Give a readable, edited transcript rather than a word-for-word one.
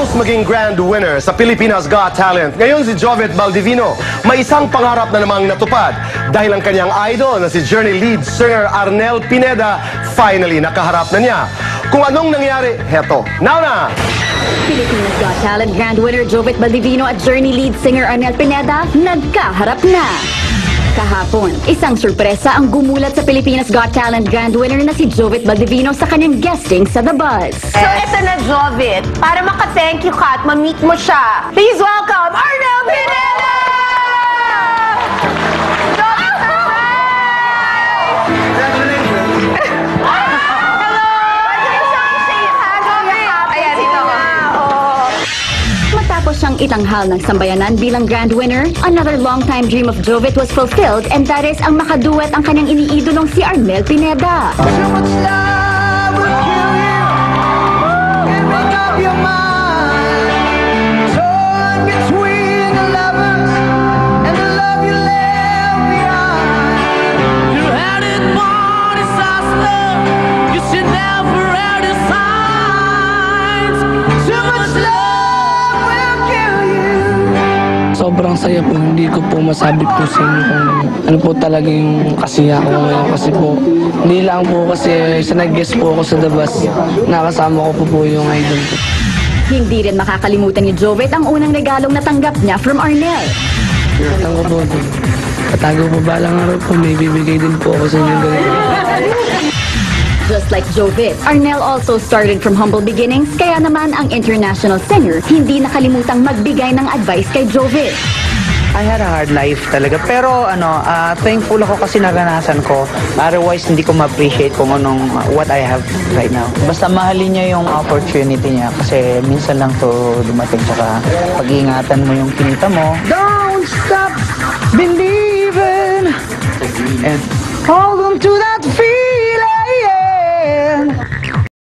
Matapos maging grand winner sa Pilipinas Got Talent, ngayon si Jovet Baldivino may isang pangarap na namang natupad dahil ang kanyang idol na si Journey lead singer Arnel Pineda finally nakaharap na niya. Kung anong nangyari, heto, now na! Pilipinas Got Talent grand winner Jovet Baldivino at Journey lead singer Arnel Pineda nagkaharap na. Kahapon, isang sorpresa ang gumulat sa Pilipinas Got Talent grand winner na si Jovet Baldivino sa kanyang guesting sa The Buzz. So, eto na, Jovet. Para maka-thank you ka at ma-meet mo siya, please welcome Arnel Pineda! Matapos siyang itanghal ng sambayanan bilang grand winner, another long-time dream of Jovet was fulfilled, and that is ang makaduet ang kanyang iniidolong si Arnel Pineda. Sobrang saya po, hindi ko po masabi po sa inyo kung ano po talaga yung kasiya ko ngayon. Kasi po, hindi lang po kasi sa nag-guest po ako sa The Buzz, nakasama ko po yung idol ko. Hindi rin makakalimutan ni Jovet ang unang regalong natanggap niya from Arnel. Tango po din. Katago po balang araw po, may bibigay din po ako sa inyo ganito. Just like Jovet, Arnel also started from humble beginnings, kaya naman ang international singer hindi nakalimutang magbigay ng advice kay Jovet. I had a hard life talaga. Pero thankful ako kasi naranasan ko. Otherwise, hindi ko ma-appreciate kung what I have right now. Basta mahalin niya yung opportunity niya kasi minsan lang to dumating. Tsaka pag-iingatan mo yung kinita mo. Don't stop believing and hold on to that feeling.